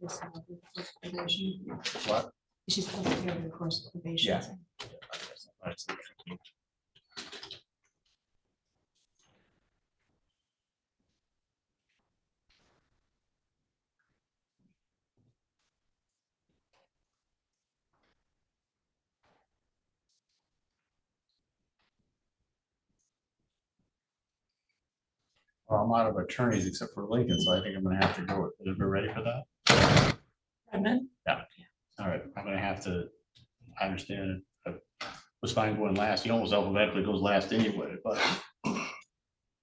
Probation. What? She's supposed to be over the course of probation. Yeah. so. Well, I'm out of attorneys except for Lincoln, so I think I'm gonna have to go. Is everybody ready for that? Redmond? All right, I'm gonna have to, I understand it. It was fine going last. He almost alphabetically goes last anyway, but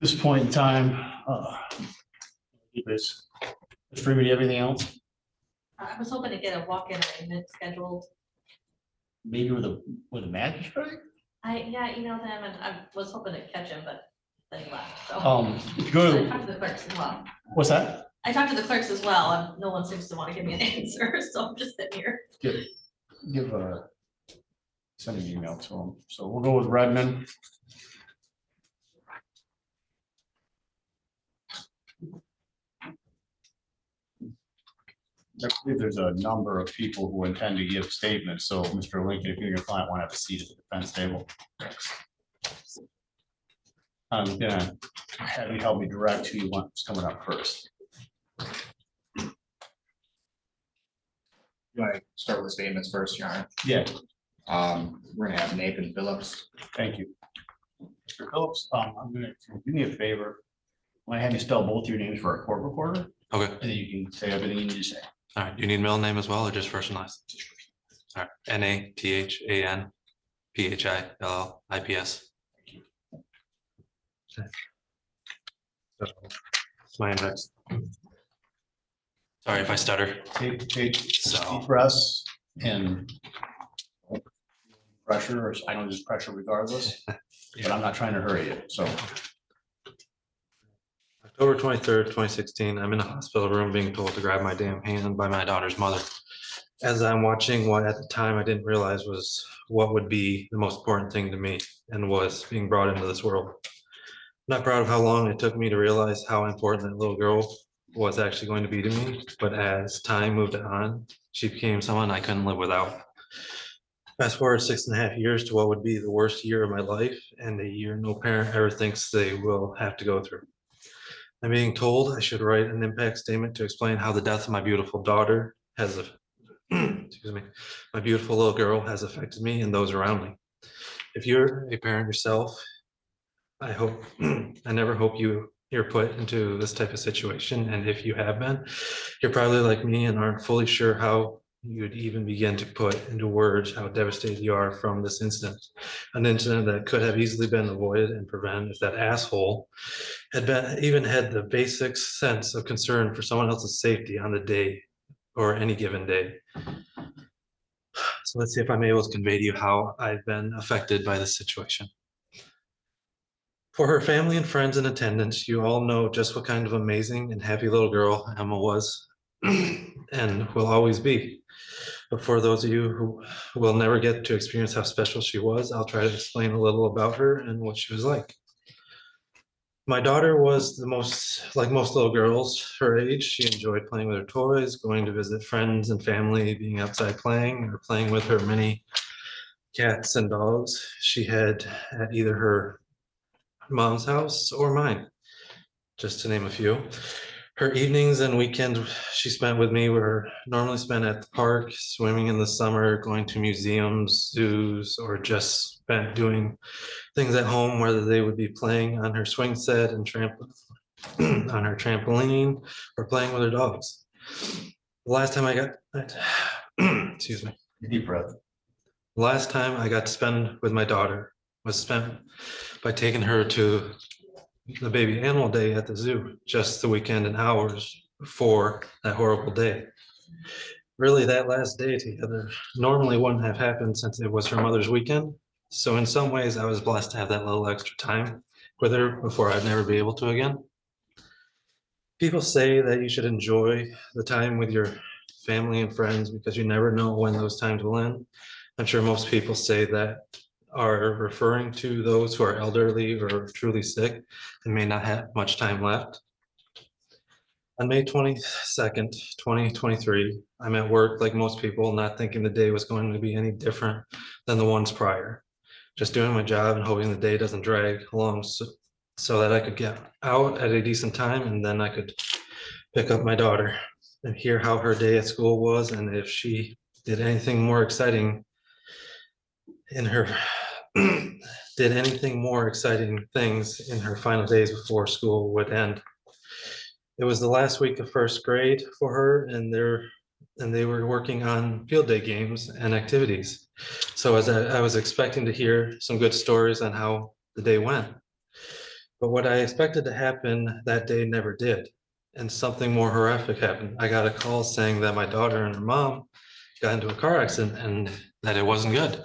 this point in time, keep this. Streaming everything else, I was hoping to get a walk-in appointment scheduled. maybe with a magistrate? Yeah, emailed him and I was hoping to catch him, but then he left, so. If you go I to, talked to the clerks as well. what's that? I talked to the clerks as well, and no one seems to want to give me an answer, so I'm just sitting here. Give a, send an email to him. So we'll go with Redmond. I believe there's a number of people who intend to give statements. So Mr. Lincoln, if you're your client, want to have a seat at the defense table. I'm gonna have you help me direct who you want coming up first. You want to start with the statements first, Your Honor? Yeah, We're gonna have Nathan Phillips. thank you. Mr. Phillips, I'm gonna, do me a favor. I want to have you spell both your names for our court recorder, Okay, and then you can say everything you need to say. all right. You need middle name as well or just first and last? All right, NATHANPHILLIPS. It's my index. Sorry if I stutter. Take So, deep breaths and pressure, or I know there's pressure regardless, but I'm not trying to hurry you, so. October 23rd, 2016, I'm in a hospital room being told to grab my damn hand by my daughter's mother. As I'm watching what at the time I didn't realize was what would be the most important thing to me and was being brought into this world. Not proud of how long it took me to realize how important that little girl was actually going to be to me, but as time moved on, she became someone I couldn't live without. Fast forward 6.5 years to what would be the worst year of my life and a year no parent ever thinks they will have to go through. I'm being told I should write an impact statement to explain how the death of my beautiful daughter has, excuse me, my beautiful little girl has affected me and those around me. If you're a parent yourself, I hope, I never hope you're put into this type of situation. And if you have been, you're probably like me and aren't fully sure how you'd even begin to put into words how devastated you are from this incident. An incident that could have easily been avoided and prevented if that asshole even had the basic sense of concern for someone else's safety on the day or any given day. So let's see if I'm able to convey to you how I've been affected by this situation. For her family and friends in attendance, you all know just what kind of amazing and happy little girl Emma was and will always be. But for those of you who will never get to experience how special she was, I'll try to explain a little about her and what she was like. My daughter was like most little girls her age, she enjoyed playing with her toys, going to visit friends and family, being outside playing, or playing with her many cats and dogs she had at either her mom's house or mine, just to name a few. Her evenings and weekends she spent with me were normally spent at the park, swimming in the summer, going to museums, zoos, or just spent doing things at home, whether they would be playing on her swing set and on her trampoline or playing with her dogs. The last time I got, excuse me. Deep breath. The last time I got to spend with my daughter was spent by taking her to the baby animal day at the zoo, just the weekend and hours before that horrible day. Really, that last day together normally wouldn't have happened since it was her mother's weekend. So in some ways, I was blessed to have that little extra time with her before I'd never be able to again. People say that you should enjoy the time with your family and friends because you never know when those times will end. I'm sure most people say that are referring to those who are elderly or truly sick and may not have much time left. On May 22nd, 2023, I'm at work like most people, not thinking the day was going to be any different than the ones prior. Just doing my job and hoping the day doesn't drag along so that I could get out at a decent time and then I could pick up my daughter and hear how her day at school was and if she did anything more exciting in her did anything more exciting things in her final days before school would end. It was the last week of first grade for her and they were working on field day games and activities. So as I was expecting to hear some good stories on how the day went. But what I expected to happen that day never did. And something more horrific happened. I got a call saying that my daughter and her mom got into a car accident and that it wasn't good.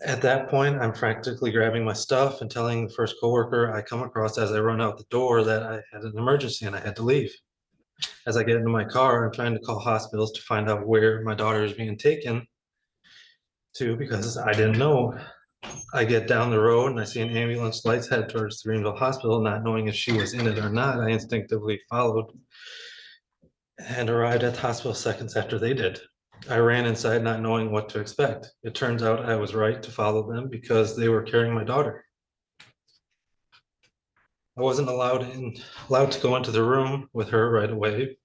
At that point, I'm frantically grabbing my stuff and telling the first coworker I come across as I run out the door that I had an emergency and I had to leave. As I get into my car, I'm trying to call hospitals to find out where my daughter is being taken to because I didn't know. I get down the road and I see an ambulance lights head towards the Greenville Hospital, not knowing if she was in it or not. I instinctively followed and arrived at the hospital seconds after they did. I ran inside not knowing what to expect. It turns out I was right to follow them because they were carrying my daughter. I wasn't allowed to go into the room with her right away,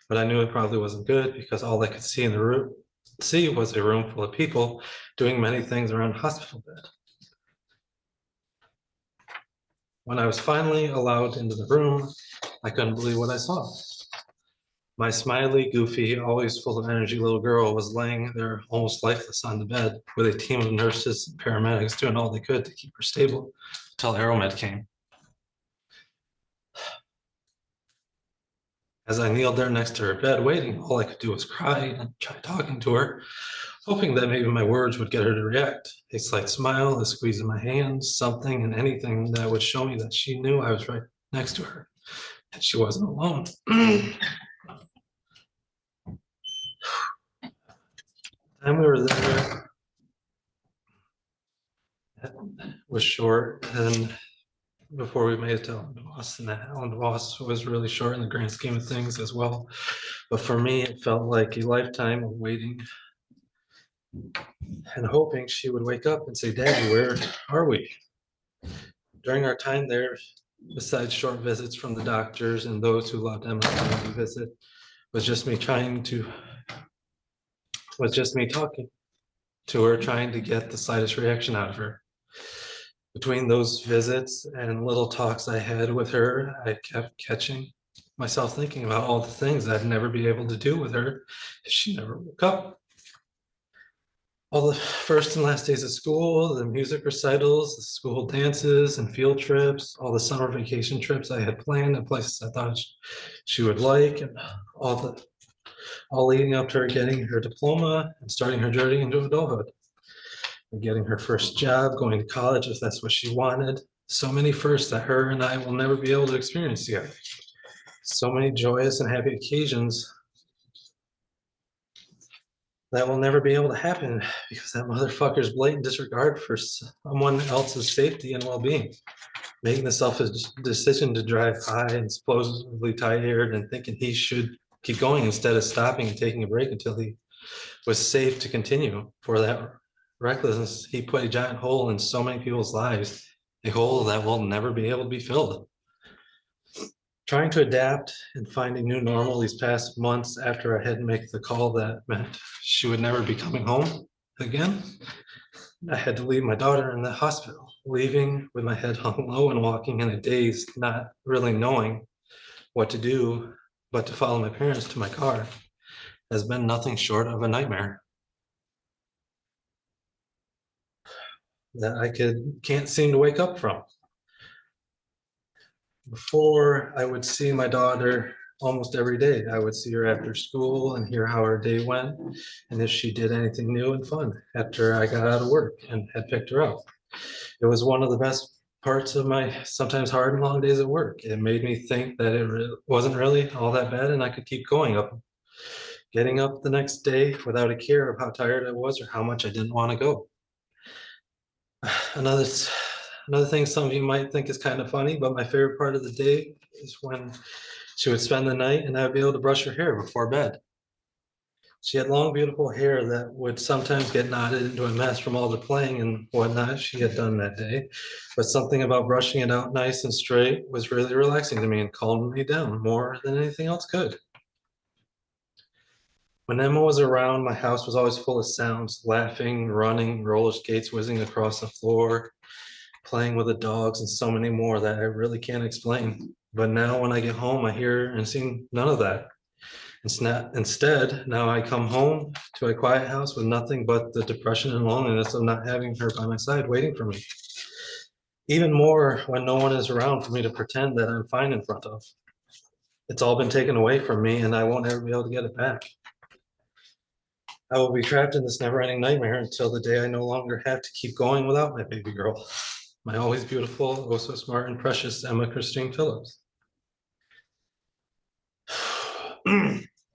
but I knew it probably wasn't good because all I could see in the room was a room full of people doing many things around a hospital bed. When I was finally allowed into the room, I couldn't believe what I saw. My smiley, goofy, always full of energy little girl was laying there almost lifeless on the bed with a team of nurses and paramedics doing all they could to keep her stable until Aeromed came. As I kneeled there next to her bed waiting, all I could do was cry and try talking to her, hoping that maybe my words would get her to react. A slight smile, a squeeze of my hand, something and anything that would show me that she knew I was right next to her and she wasn't alone. Time we were there was short, and before we made it to Ellen DeVos, and that Ellen DeVos was really short in the grand scheme of things as well. But for me, it felt like a lifetime of waiting and hoping she would wake up and say, "Daddy, where are we?" During our time there, besides short visits from the doctors and those who loved Emma coming to visit, was just me talking to her, trying to get the slightest reaction out of her. Between those visits and little talks I had with her, I kept catching myself thinking about all the things I'd never be able to do with her if she never woke up. All the first and last days of school, the music recitals, the school dances and field trips, all the summer vacation trips I had planned and places I thought she would like, and all leading up to her getting her diploma and starting her journey into adulthood. And getting her first job, going to college if that's what she wanted. So many firsts that her and I will never be able to experience together. So many joyous and happy occasions that will never be able to happen because that motherfucker's blatant disregard for someone else's safety and well-being. Making the selfish decision to drive high and supposedly tired and thinking he should keep going instead of stopping and taking a break until he was safe to continue. For that recklessness, he put a giant hole in so many people's lives, a hole that will never be able to be filled. Trying to adapt and find a new normal these past months after I had to make the call that meant she would never be coming home again, I had to leave my daughter in the hospital, leaving with my head hung low and walking in a daze, not really knowing what to do but to follow my parents to my car has been nothing short of a nightmare that I can't seem to wake up from. Before, I would see my daughter almost every day. I would see her after school and hear how her day went and if she did anything new and fun after I got out of work and had picked her up. It was one of the best parts of my sometimes hard and long days at work. It made me think that it wasn't really all that bad and I could keep getting up the next day without a care of how tired I was or how much I didn't want to go. Another thing some of you might think is kind of funny, but my favorite part of the day is when She would spend the night and I would be able to brush her hair before bed. She had long, beautiful hair that would sometimes get knotted into a mess from all the playing and whatnot she had done that day. But something about brushing it out nice and straight was really relaxing to me and calmed me down more than anything else could. When Emma was around, my house was always full of sounds, laughing, running, roller skates whizzing across the floor, playing with the dogs, and so many more that I really can't explain. But now when I get home, I hear and see none of that. Instead, now I come home to a quiet house with nothing but the depression and loneliness of not having her by my side waiting for me. Even more when no one is around for me to pretend that I'm fine in front of. It's all been taken away from me and I won't ever be able to get it back. I will be trapped in this never-ending nightmare until the day I no longer have to keep going without my baby girl. My always beautiful, oh so smart and precious Emma Christine Phillips.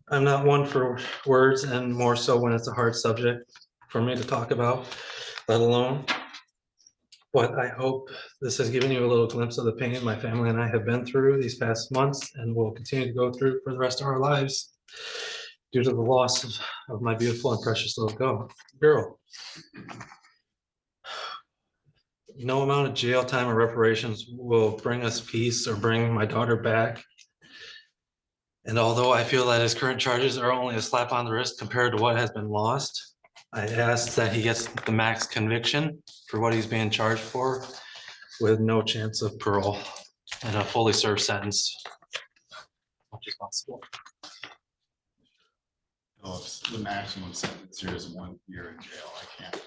I'm not one for words, and more so when it's a hard subject for me to talk about, let alone. But I hope this has given you a little glimpse of the pain my family and I have been through these past months and will continue to go through for the rest of our lives due to the loss of my beautiful and precious little girl. No amount of jail time or reparations will bring us peace or bring my daughter back. And although I feel that his current charges are only a slap on the wrist compared to what has been lost, I ask that he gets the max conviction for what he's being charged for with no chance of parole and a fully served sentence. Much as possible. Well, if the maximum sentence here is 1 year in jail, I can't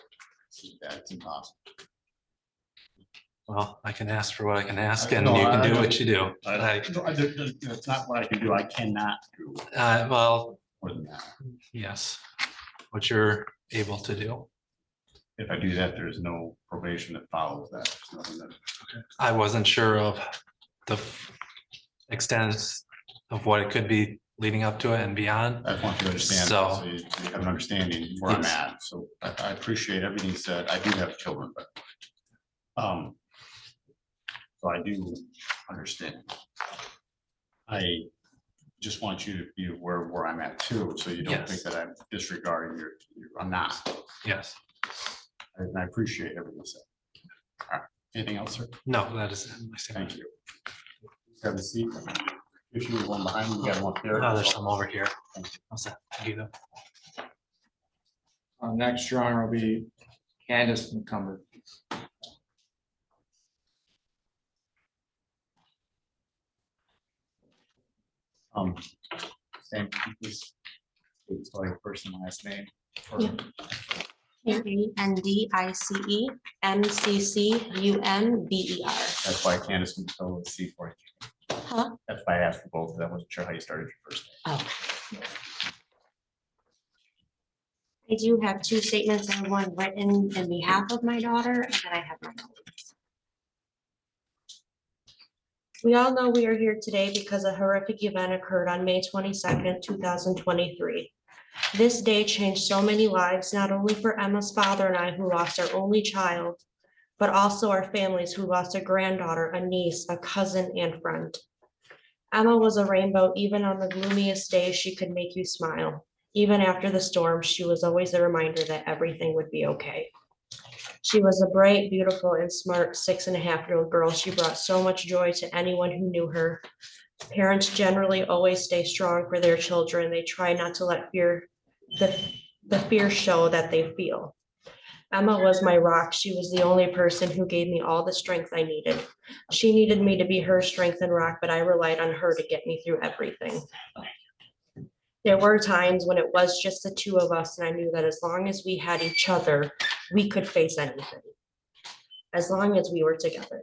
see that, it's impossible. Well, I can ask for what I can ask and No, you can I do know. what you do. It's not what I can do, I cannot do Well, more than that. yes, what you're able to do. If I do that, there's no probation that follows that. There's nothing that- I wasn't sure of the extent of what it could be leading up to it and beyond. I want you to understand, So- so you have an understanding where I'm Yes. at, so I appreciate everything you said, I do have children, but. So I do understand. I just want you to be aware of where I'm at too, so you don't Yes. think that I'm disregarding I'm not. Yes. And I appreciate everything you said. All right. Anything else, sir? No, that is it. Thank you. Have a seat. If you were one behind me, you got one there. No, there's some over here. How's that? Thank you, though. Next, Your Honor, will be Candace McCumber. Same, please. It's like first and last name. Yeah. KANDICE That's why Candace would tell the C for you. Huh? That's why I asked for both, 'cause I wasn't sure how you started your first name. Oh. I do have two statements. I have one written in behalf of my daughter, and then I have my own. We all know we are here today because a horrific event occurred on May 22nd, 2023. This day changed so many lives, not only for Emma's father and I, who lost our only child, but also our families who lost a granddaughter, a niece, a cousin, and friend. Emma was a rainbow. Even on the gloomiest days, she could make you smile. Even after the storm, she was always a reminder that everything would be okay. She was a bright, beautiful, and smart 6.5-year-old girl. She brought so much joy to anyone who knew her. Parents generally always stay strong for their children. They try not to let the fear show that they feel. Emma was my rock. She was the only person who gave me all the strength I needed. She needed me to be her strength and rock, but I relied on her to get me through everything. There were times when it was just the two of us, and I knew that as long as we had each other, we could face anything. As long as we were together.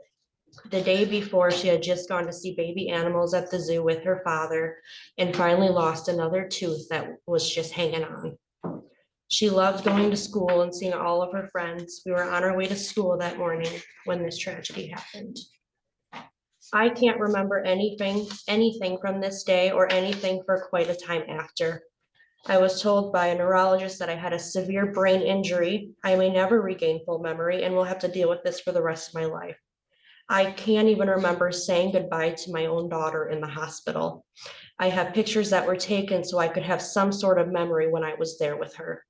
The day before, she had just gone to see baby animals at the zoo with her father and finally lost another tooth that was just hanging on. She loved going to school and seeing all of her friends. We were on our way to school that morning when this tragedy happened. I can't remember anything from this day or anything for quite a time after. I was told by a neurologist that I had a severe brain injury. I may never regain full memory and will have to deal with this for the rest of my life. I can't even remember saying goodbye to my own daughter in the hospital. I have pictures that were taken so I could have some sort of memory when I was there with her.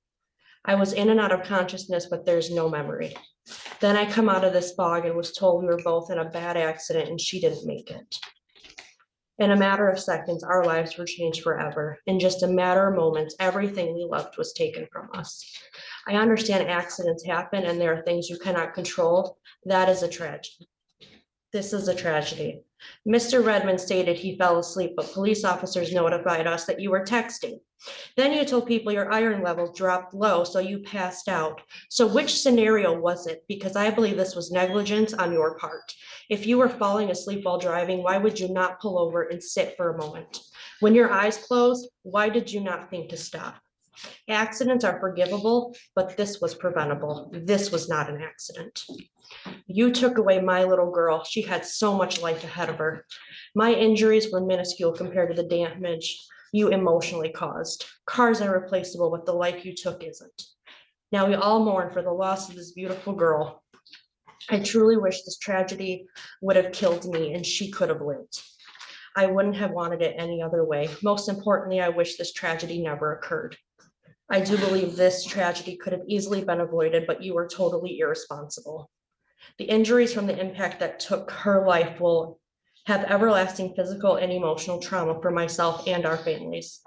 I was in and out of consciousness, but there's no memory. Then I come out of this fog and was told we were both in a bad accident and she didn't make it. In a matter of seconds, our lives were changed forever. In just a matter of moments, everything we loved was taken from us. I understand accidents happen and there are things you cannot control. That is a tragedy. This is a tragedy. Mr. Redmond stated he fell asleep, but police officers notified us that you were texting. Then you told people your iron levels dropped low, so you passed out. So which scenario was it? Because I believe this was negligence on your part. If you were falling asleep while driving, why would you not pull over and sit for a moment? When your eyes closed, why did you not think to stop? Accidents are forgivable, but this was preventable. This was not an accident. You took away my little girl. She had so much life ahead of her. My injuries were minuscule compared to the damage you emotionally caused. Cars are replaceable, but the life you took isn't. Now we all mourn for the loss of this beautiful girl. I truly wish this tragedy would have killed me and she could have lived. I wouldn't have wanted it any other way. Most importantly, I wish this tragedy never occurred. I do believe this tragedy could have easily been avoided, but you were totally irresponsible. The injuries from the impact that took her life will have everlasting physical and emotional trauma for myself and our families.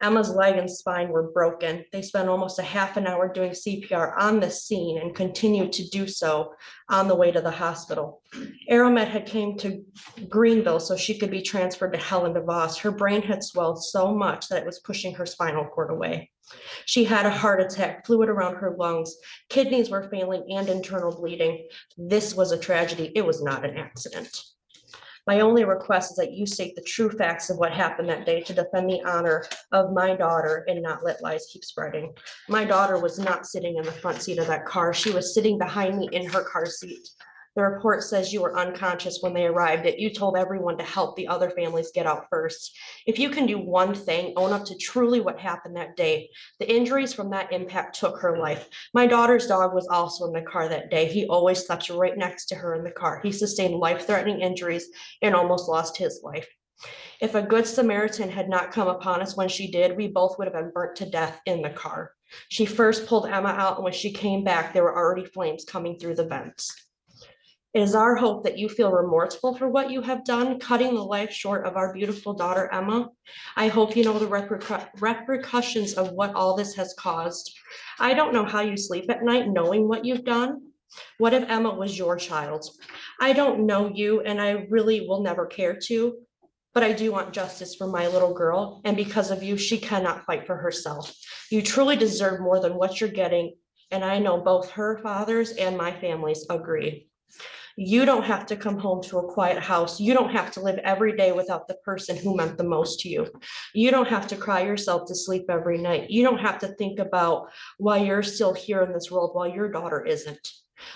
Emma's leg and spine were broken. They spent almost a half an hour doing CPR on the scene and continued to do so on the way to the hospital. Aeromed had came to Greenville so she could be transferred to Helen DeVos. Her brain had swelled so much that it was pushing her spinal cord away. She had a heart attack, fluid around her lungs, kidneys were failing and internal bleeding. This was a tragedy. It was not an accident. My only request is that you state the true facts of what happened that day to defend the honor of my daughter and not let lies keep spreading. My daughter was not sitting in the front seat of that car. She was sitting behind me in her car seat. The report says you were unconscious when they arrived, that you told everyone to help the other families get out first. If you can do one thing, own up to truly what happened that day. The injuries from that impact took her life. My daughter's dog was also in the car that day. He always slept right next to her in the car. He sustained life-threatening injuries and almost lost his life. If a good Samaritan had not come upon us when she did, we both would have been burnt to death in the car. She first pulled Emma out, and when she came back, there were already flames coming through the vents. It is our hope that you feel remorseful for what you have done, cutting the life short of our beautiful daughter, Emma. I hope you know the repercussions of what all this has caused. I don't know how you sleep at night knowing what you've done. What if Emma was your child? I don't know you, and I really will never care to, but I do want justice for my little girl, and because of you, she cannot fight for herself. You truly deserve more than what you're getting, and I know both her fathers and my families agree. You don't have to come home to a quiet house. You don't have to live every day without the person who meant the most to you. You don't have to cry yourself to sleep every night. You don't have to think about why you're still here in this world while your daughter isn't.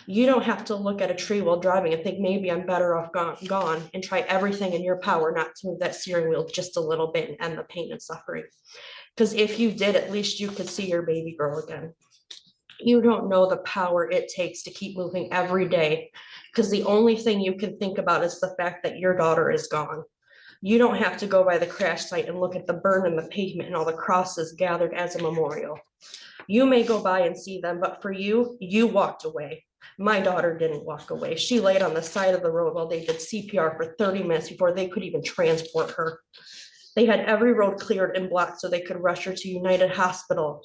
You don't have to look at a tree while driving and think maybe I'm better off gone and try everything in your power not to move that steering wheel just a little bit and end the pain and suffering. Because if you did, at least you could see your baby girl again. You don't know the power it takes to keep moving every day, because the only thing you can think about is the fact that your daughter is gone. You don't have to go by the crash site and look at the burn in the pavement and all the crosses gathered as a memorial. You may go by and see them, but for you, you walked away. My daughter didn't walk away. She laid on the side of the road while they did CPR for 30 minutes before they could even transport her. They had every road cleared and blocked so they could rush her to United Hospital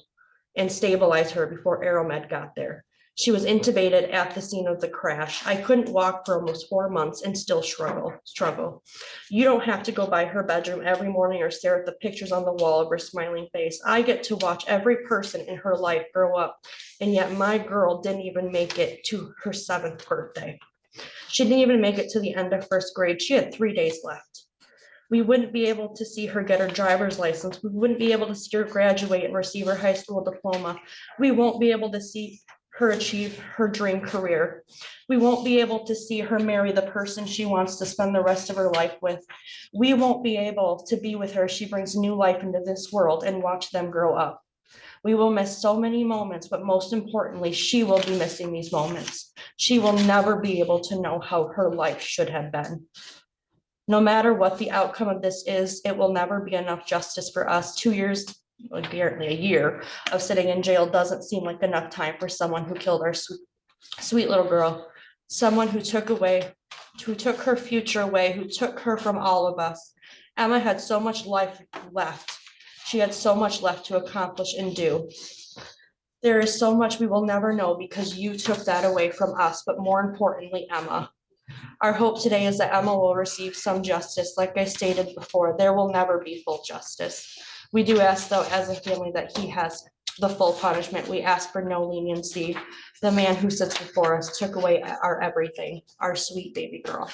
and stabilize her before Aeromed got there. She was intubated at the scene of the crash. I couldn't walk for almost 4 months and still struggle. You don't have to go by her bedroom every morning or stare at the pictures on the wall of her smiling face. I get to watch every person in her life grow up, and yet my girl didn't even make it to her 7th birthday. She didn't even make it to the end of 1st grade. She had 3 days left. We wouldn't be able to see her get her driver's license. We wouldn't be able to see her graduate and receive her high school diploma. We won't be able to see her achieve her dream career. We won't be able to see her marry the person she wants to spend the rest of her life with. We won't be able to be with her. She brings new life into this world and watch them grow up. We will miss so many moments, but most importantly, she will be missing these moments. She will never be able to know how her life should have been. No matter what the outcome of this is, it will never be enough justice for us. 2 years, like barely a year of sitting in jail doesn't seem like enough time for someone who killed our sweet little girl. Someone who took her future away, who took her from all of us. Emma had so much life left. She had so much left to accomplish and do. There is so much we will never know because you took that away from us, but more importantly, Emma. Our hope today is that Emma will receive some justice. Like I stated before, there will never be full justice. We do ask, though, as a family, that he has the full punishment. We ask for no leniency. The man who sits before us took away our everything, our sweet baby girl.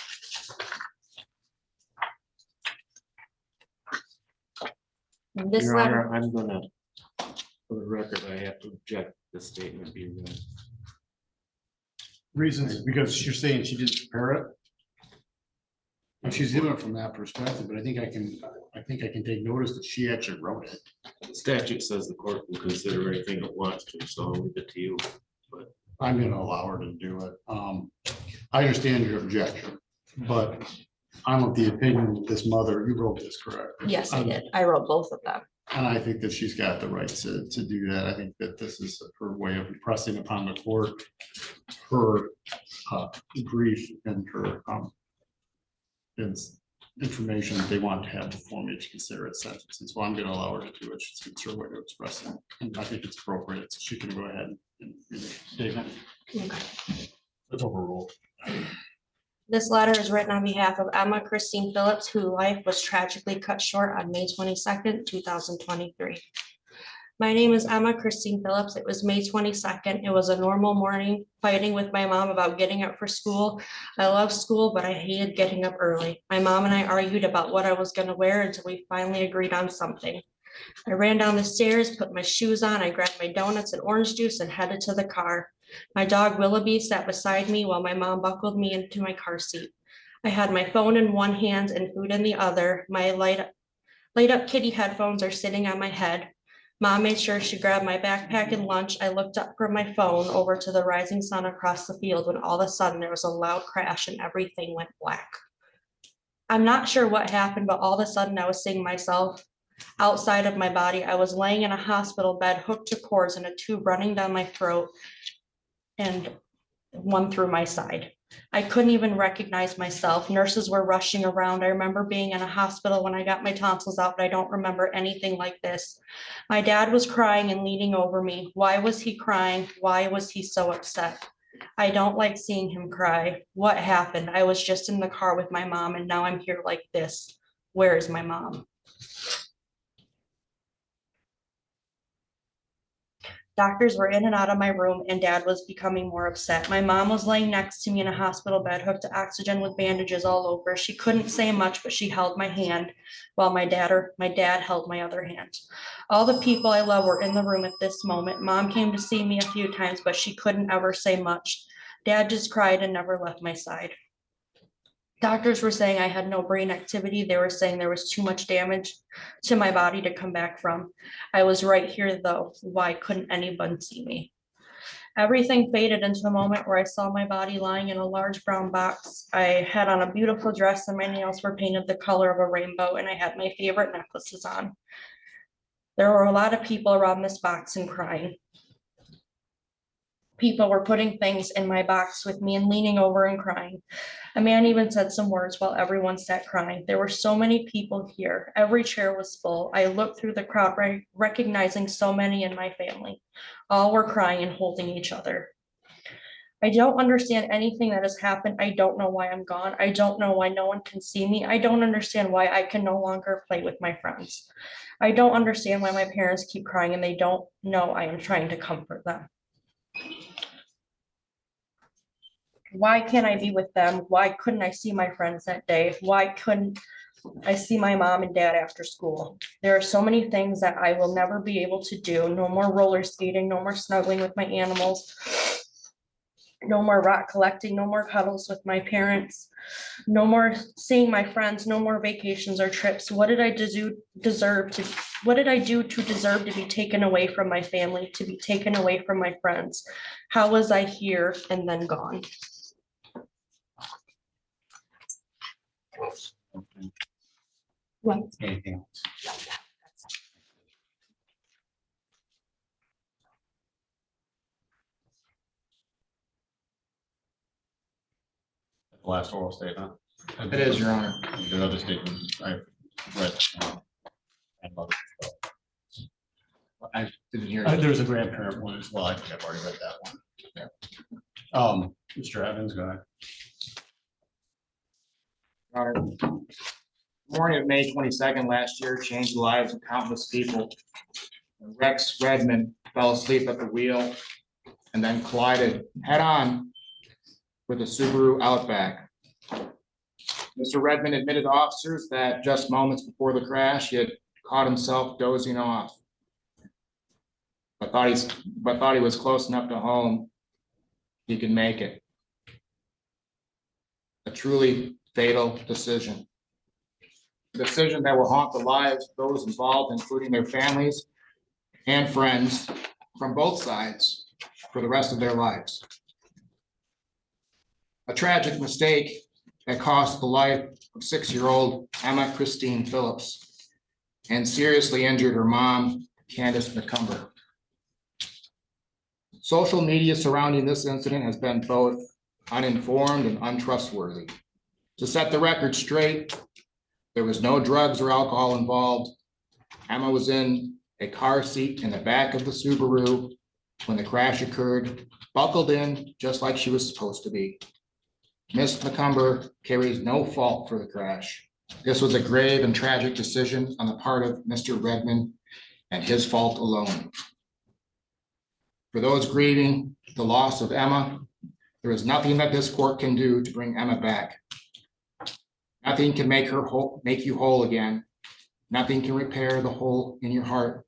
This Your letter, Honor, I'm gonna, for the record, I have to object this statement being read. Reasons, because you're saying she didn't prepare it? And she's doing it from that perspective, but I think I can take notice that she actually wrote it. The statute says the court will consider anything it wants to, so I'll leave it to you. I'm gonna allow her to do it. I understand your objection, but I'm of the opinion that this mother, you wrote this, correct? yes, I did. I wrote both of them. And I think that she's got the right to do that. I think that this is her way of impressing upon the court her grief and her information that they want to have before me to consider it sentencing. So I'm going to allow her to do it. It's her way to express it. And I think it's appropriate. So she can go ahead and read it. Statement. That's overruled. This letter is written on behalf of Emma Christine Phillips, whose life was tragically cut short on May 22nd, 2023. My name is Emma Christine Phillips. It was May 22nd. It was a normal morning, fighting with my mom about getting up for school. I love school, but I hated getting up early. My mom and I argued about what I was going to wear until we finally agreed on something. I ran down the stairs, put my shoes on, I grabbed my donuts and orange juice and headed to the car. My dog Willoughby sat beside me while my mom buckled me into my car seat. I had my phone in one hand and food in the other. My light up kitty headphones are sitting on my head. Mom made sure she grabbed my backpack and lunch. I looked up from my phone over to the rising sun across the field when all of a sudden there was a loud crash and everything went black. I'm not sure what happened, but all of a sudden I was seeing myself outside of my body. I was laying in a hospital bed hooked to cords and a tube running down my throat and one through my side. I couldn't even recognize myself. Nurses were rushing around. I remember being in a hospital when I got my tonsils out, but I don't remember anything like this. My dad was crying and leaning over me. Why was he crying? Why was he so upset? I don't like seeing him cry. What happened? I was just in the car with my mom and now I'm here like this. Where is my mom? Doctors were in and out of my room and dad was becoming more upset. My mom was laying next to me in a hospital bed, hooked to oxygen with bandages all over. She couldn't say much, but she held my hand while my dad held my other hand. All the people I love were in the room at this moment. Mom came to see me a few times, but she couldn't ever say much. Dad just cried and never left my side. Doctors were saying I had no brain activity. They were saying there was too much damage to my body to come back from. I was right here though. Why couldn't anyone see me? Everything faded into the moment where I saw my body lying in a large brown box. I had on a beautiful dress and my nails were painted the color of a rainbow and I had my favorite necklaces on. There were a lot of people around this box and crying. People were putting things in my box with me and leaning over and crying. A man even said some words while everyone sat crying. There were so many people here. Every chair was full. I looked through the crowd, recognizing so many in my family. All were crying and holding each other. I don't understand anything that has happened. I don't know why I'm gone. I don't know why no one can see me. I don't understand why I can no longer play with my friends. I don't understand why my parents keep crying and they don't know I am trying to comfort them. Why can't I be with them? Why couldn't I see my friends that day? Why couldn't I see my mom and dad after school? There are so many things that I will never be able to do. No more roller skating, no more snuggling with my animals. No more rock collecting, no more cuddles with my parents, no more seeing my friends, no more vacations or trips. What did I deserve to, what did I do to deserve to be taken away from my family, to be taken away from my friends? How was I here and then gone? What? Anything else? Last oral statement. It is, Your Honor. The other statement I read. I didn't hear. There's a grandparent one as well. I think I've already read that one. Yeah. Mr. Evans, go ahead. Your Honor. Morning of May 22nd last year changed the lives of countless people. Rex Redmond fell asleep at the wheel and then collided head-on with a Subaru Outback. Mr. Redmond admitted to officers that just moments before the crash, he had caught himself dozing off, but thought he was close enough to home, he could make it. A truly fatal decision. A decision that will haunt the lives of those involved, including their families and friends from both sides for the rest of their lives. A tragic mistake that cost the life of 6-year-old Emma Christine Phillips and seriously injured her mom, Candace McCumber. Social media surrounding this incident has been both uninformed and untrustworthy. To set the record straight, there was no drugs or alcohol involved. Emma was in a car seat in the back of the Subaru when the crash occurred, buckled in just like she was supposed to be. Ms. McCumber carries no fault for the crash. This was a grave and tragic decision on the part of Mr. Redmond and his fault alone. For those grieving the loss of Emma, there is nothing that this court can do to bring Emma back. Nothing can make you whole again. Nothing can repair the hole in your heart.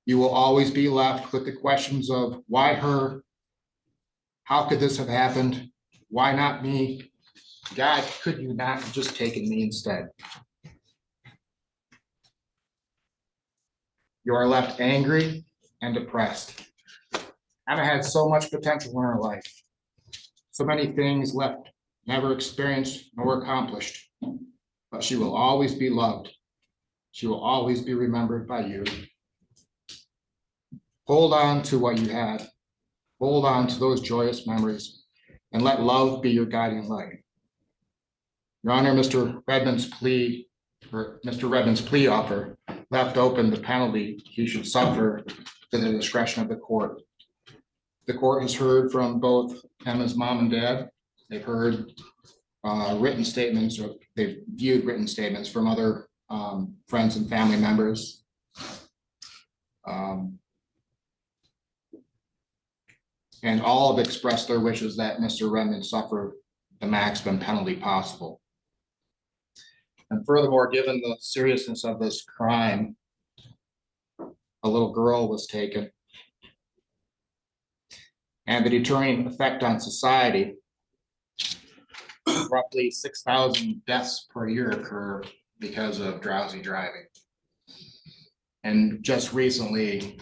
You will always be left with the questions of why her? How could this have happened? Why not me? God, could you not have just taken me instead? You are left angry and depressed. Emma had so much potential in her life. So many things left never experienced nor accomplished, but she will always be loved. She will always be remembered by you. Hold on to what you had. Hold on to those joyous memories and let love be your guiding light. Your Honor, Mr. Redmond's plea offer left open the penalty he should suffer to the discretion of the court. The court has heard from both Emma's mom and dad. They've heard written statements, or they've viewed written statements from other friends and family members. And all have expressed their wishes that Mr. Redmond suffer the maximum penalty possible. And furthermore, given the seriousness of this crime, a little girl was taken, and the deterring effect on society, roughly 6,000 deaths per year occur because of drowsy driving. And just recently,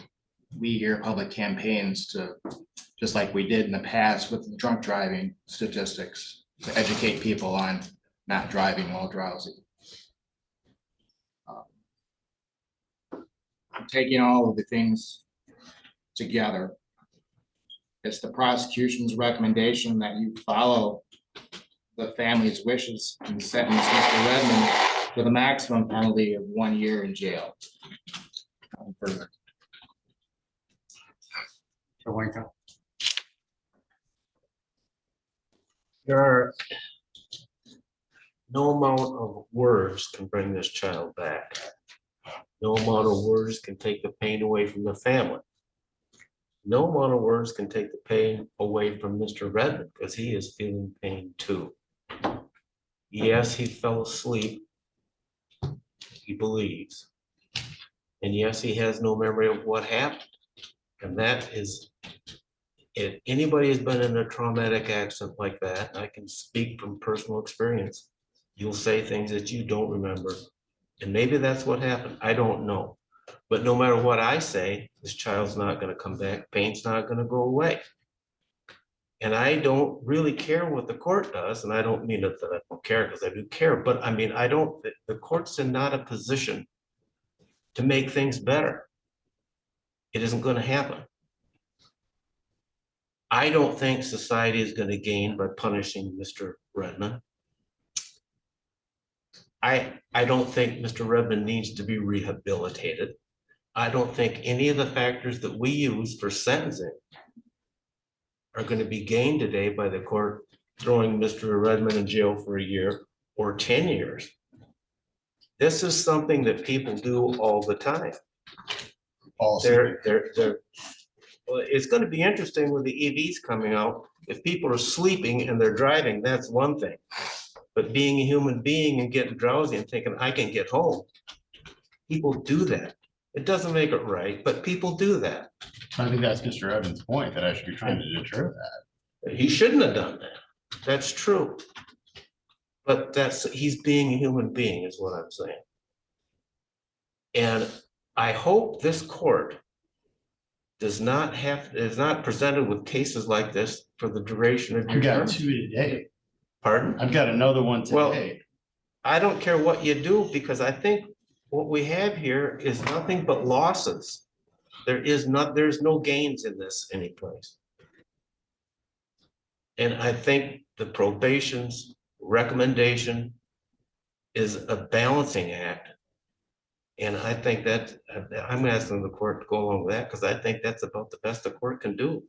we hear public campaigns to, just like we did in the past with the drunk driving statistics, to educate people on not driving while drowsy. Taking all of the things together, it's the prosecution's recommendation that you follow the family's wishes and sentence Mr. Redmond to the maximum penalty of 1 year in jail. Further. There are no amount of words can bring this child back. No amount of words can take the pain away from the family. No amount of words can take the pain away from Mr. Redmond, because he is feeling pain too. Yes, he fell asleep, he believes. And yes, he has no memory of what happened. And that is if anybody has been in a traumatic accident like that, I can speak from personal experience. You'll say things that you don't remember. And maybe that's what happened. I don't know. But no matter what I say, this child's not gonna come back. Pain's not gonna go away. And I don't really care what the court does, and I don't mean that I don't care, because I do care, but I mean, I don't, the court's in not a position to make things better. It isn't gonna happen. I don't think society is gonna gain by punishing Mr. Redmond. I don't think Mr. Redmond needs to be rehabilitated. I don't think any of the factors that we use for sentencing are gonna be gained today by the court throwing Mr. Redmond in jail for a year or 10 years. This is something that people do all the time. Policy. Well, it's gonna be interesting with the EVs coming out. If people are sleeping and they're driving, that's one thing. But being a human being and getting drowsy and thinking, I can get home, people do that. It doesn't make it right, but people do that. I think that's Mr. Evans' point, that I should be trying to deter that. He shouldn't have done that. That's true. But he's being a human being is what I'm saying. And I hope this court is not presented with cases like this for the duration of your I've got term. 2 today. Pardon? I've got another one Well, today. I don't care what you do, because I think what we have here is nothing but losses. There's no gains in this anyplace. And I think the probation's recommendation is a balancing act. And I think that, I'm asking the court to go along with that, because I think that's about the best the court can do.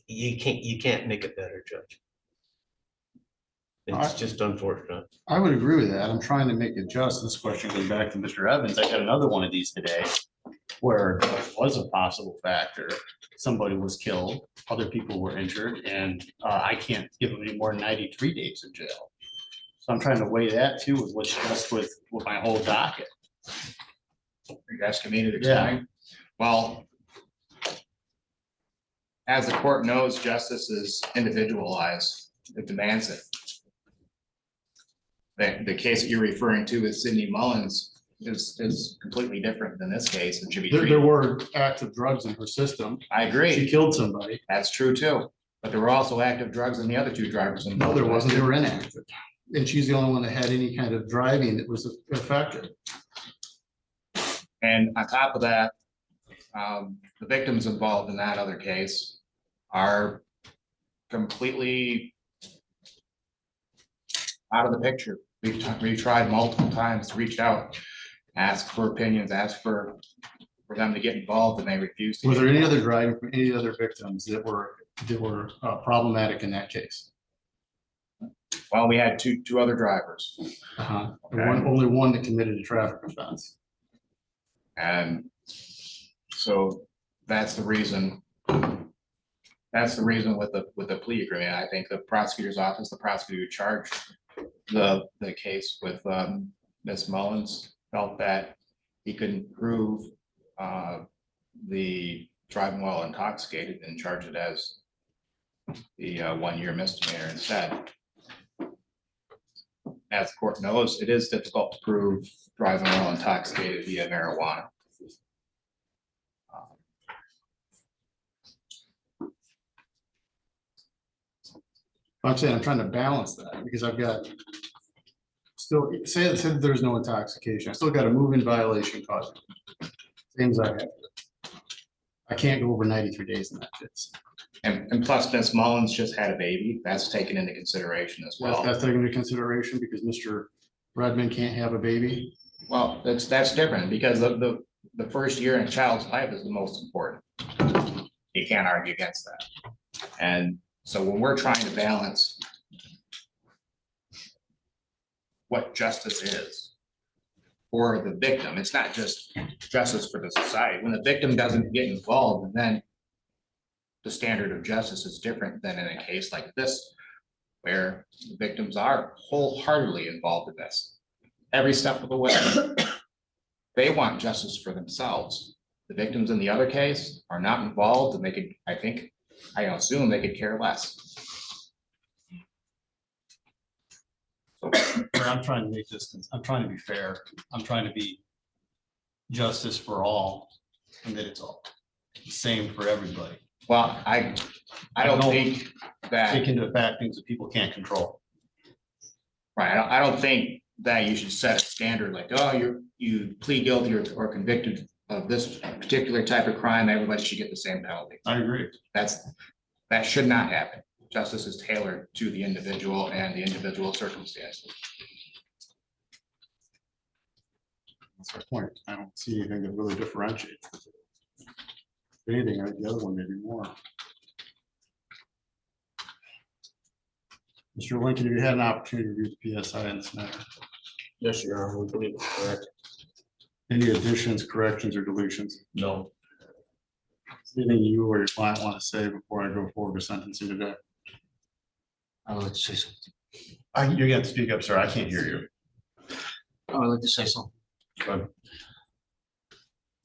You can't make it better, Judge. It's just unfortunate. I would agree with that. I'm trying to make it just. This question goes back to Mr. Evans. I got another one of these today where there was a possible factor. Somebody was killed, other people were injured, and I can't give them any more than 93 days in jail. So I'm trying to weigh that too with what's just with my whole docket. Are you asking me to Yeah. explain? Well, as the court knows, justice is individualized. It demands it. The case that you're referring to with Sidney Mullins is completely different than this case. It should be There treated. were active drugs in her system. I She agree. killed somebody. That's true too. But there were also active drugs in the other two drivers. No, there wasn't. They were inactive. And she's the only one that had any kind of driving that was affected. And on top of that, the victims involved in that other case are completely out of the picture. We've tried multiple times to reach out, ask for opinions, ask for them to get involved, and they refuse to. Was there any other driving from any other victims that were problematic in that case? Well, we had two other drivers, And Okay. only one that committed a traffic offense. and so that's the reason. That's the reason with the plea agreement. I think the prosecutor's office, the prosecutor who charged the case with Ms. Mullins, felt that he couldn't prove the driving while intoxicated and charge it as the 1-year misdemeanor instead. As the court knows, it is difficult to prove driving while intoxicated via marijuana. I'm saying I'm trying to balance that because I've got still say it said there's no intoxication. I still got a moving violation causing things I have. I can't go over 93 days in that case. And plus, Ms. Mullins just had a baby. That's taken into consideration as well. That's taken into consideration because Mr. Redmond can't have a baby. Well, that's different because the first year in a child's life is the most important. You can't argue against that. And so when we're trying to balance what justice is for the victim, it's not just justice for the society. When the victim doesn't get involved, then the standard of justice is different than in a case like this, where the victims are wholeheartedly involved in this every step of the way. They want justice for themselves. The victims in the other case are not involved, and they could, I think, I assume they could care less. I'm trying to make this, I'm trying to be fair. I'm trying to be justice for all, and that it's all the same for everybody. Well, I don't think that. Take into effect things that people can't control. Right, I don't think that you should set a standard like, oh, you plead guilty or convicted of this particular type of crime, everybody should get the same penalty. I agree. That should not happen. Justice is tailored to the individual and the individual circumstances. That's my point. I don't see anything that really differentiates. If anything, I think the other one maybe more. Mr. Lincoln, have you had an opportunity to read the PSI in this matter? Yes, Your Honor, we believe it's correct. Any additions, corrections, or deletions? No. Anything you or your client want to say before I go forward with sentencing today? I would like to say something. You're going to speak up, sir. I can't hear you. I would like to say something. Go ahead.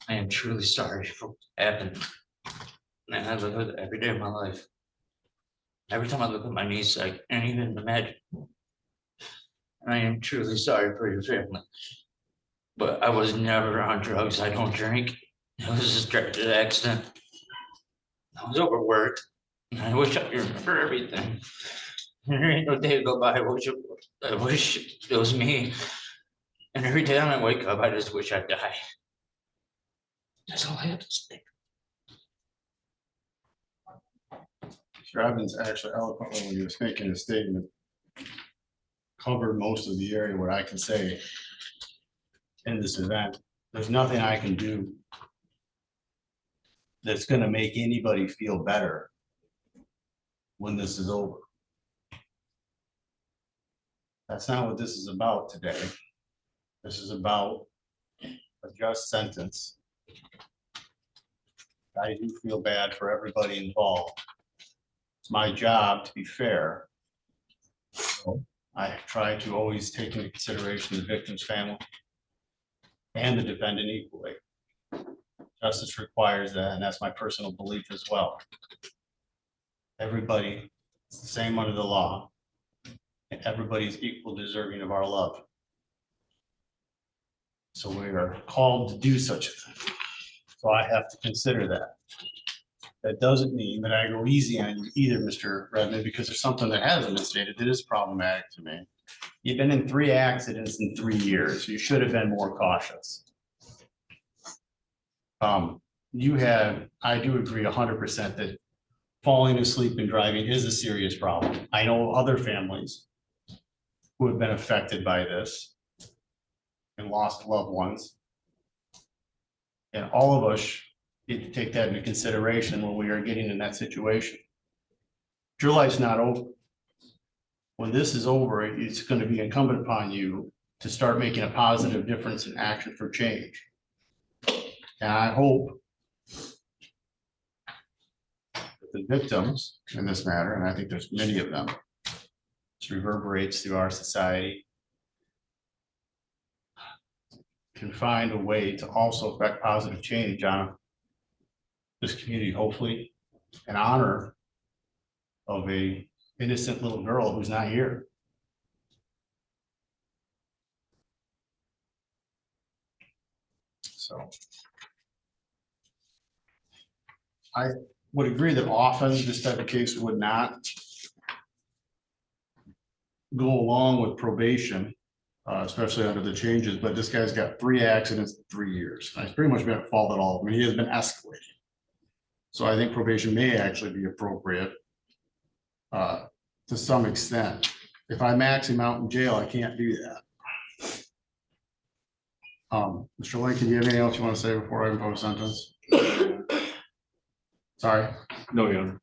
I am truly sorry for what happened. Man, I live with it every day of my life. Every time I look at my niece, I can't even imagine. I am truly sorry for your family. But I was never on drugs. I don't drink. It was a straight accident. I was overworked. And I wish I could remember everything. There ain't no day go by. I wish it was me. And every time I wake up, I just wish I'd die. That's all I have to say. Mr. Evans actually eloquently, when he was making a statement, covered most of the area where I can say in this event, there's nothing I can do that's going to make anybody feel better when this is over. That's not what this is about today. This is about a just sentence. I do feel bad for everybody involved. It's my job to be fair. So I try to always take into consideration the victim's family and the defendant equally. Justice requires that, and that's my personal belief as well. Everybody is the same under the law, and everybody is equal deserving of our love. So we are called to do such a thing. So I have to consider that. That doesn't mean that I go easy on you either, Mr. Redmond, because there's something that hasn't been stated that is problematic to me. You've been in 3 accidents in 3 years. You should have been more cautious. I do agree 100% that falling asleep and driving is a serious problem. I know other families who have been affected by this and lost loved ones. And all of us need to take that into consideration when we are getting in that situation. Your life's not over. When this is over, it's going to be incumbent upon you to start making a positive difference in action for change. And I hope that the victims in this matter, and I think there's many of them, this reverberates through our society, can find a way to also affect positive change on this community, hopefully, in honor of a innocent little girl who's not here. So I would agree that often this type of case would not go along with probation, especially under the changes, but this guy's got 3 accidents in 3 years. He's pretty much been at fault at all. I mean, he has been escalating. So I think probation may actually be appropriate to some extent. If I max him out in jail, I can't do that. Mr. Lincoln, do you have anything else you want to say before I impose sentence? Sorry. No, Your Honor.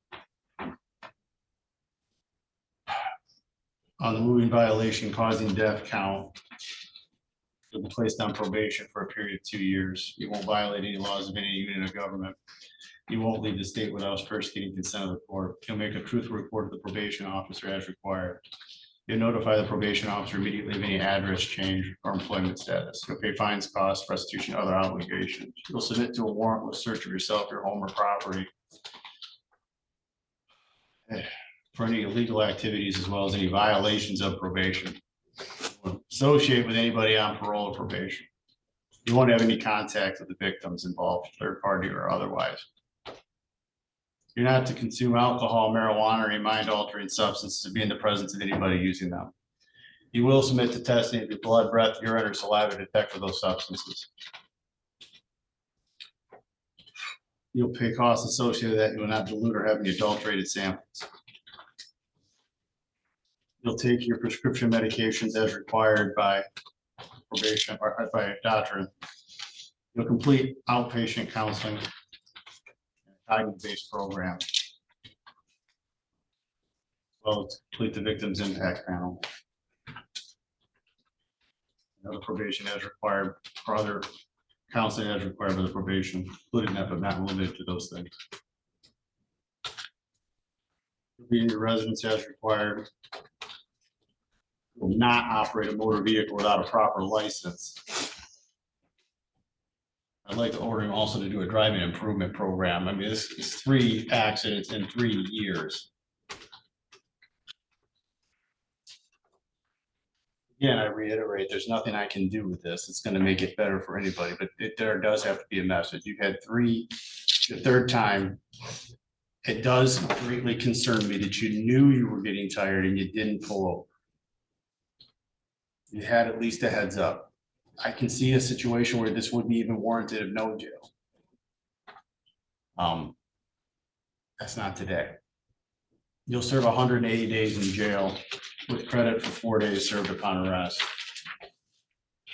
On the moving violation causing death count, you'll be placed on probation for a period of 2 years. You won't violate any laws of any unit of government. You won't leave the state without first getting consent of the court. You'll make a truthful report to the probation officer as required. You'll notify the probation officer immediately of any address change or employment status. You'll pay fines, costs, restitution, other obligations. You'll submit to a warrantless search of yourself, your home, or property. for any illegal activities as well as any violations of probation. Or associate with anybody on parole or probation. You won't have any contact with the victims involved, third party or otherwise. You're not to consume alcohol, marijuana, or any mind altering substances to be in the presence of anybody using them. You will submit to testing of your blood, breath, urine, or saliva to detect for those substances. You'll pay costs associated with that. You will not dilute or have any adulterated samples. You'll take your prescription medications as required by probation or by a doctor. You'll complete outpatient counseling, cognitive-based program. Well, complete the victim's impact panel. Other probation as required, or other counseling as required by the probation, including that, but not limited to those things. Be in your residence as required. Will not operate a motor vehicle without a proper license. I'd like to order him also to do a driving improvement program. I mean, this is 3 accidents in 3 years. Again, I reiterate, there's nothing I can do with this. It's going to make it better for anybody, but there does have to be a message. You've had 3, the 3rd time. It does greatly concern me that you knew you were getting tired and you didn't pull over. You had at least a heads up. I can see a situation where this would be even warranted of no jail. That's not today. You'll serve 180 days in jail with credit for 4 days served upon arrest.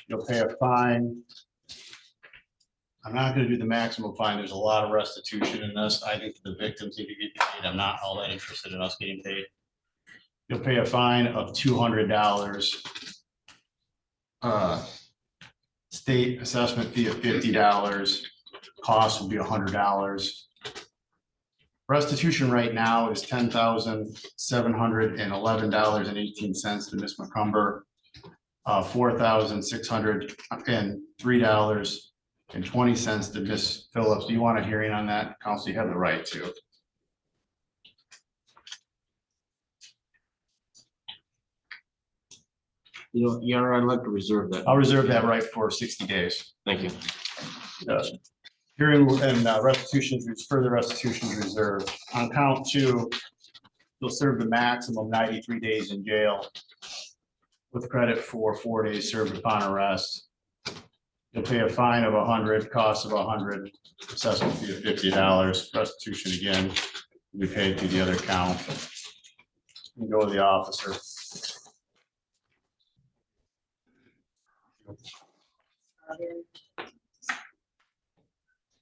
You'll pay a fine. I'm not going to do the maximum fine. There's a lot of restitution in this. I think the victims need to get paid. I'm not all that interested in us getting paid. You'll pay a fine of $200. State assessment fee of $50. Cost will be $100. Restitution right now is $10,711.18 to Ms. McCumber. $4,603.20 to Ms. Phillips. Do you want a hearing on that? Counsel, you have the right to. Your Honor, I'd like to reserve that. I'll reserve that right for 60 days. Thank you. Hearing and restitution, further restitution is reserved. On count 2, you'll serve the maximum 93 days in jail with credit for 4 days served upon arrest. You'll pay a fine of $100, cost of $100, assessment fee of $50. Restitution again will be paid to the other count. You go to the officer.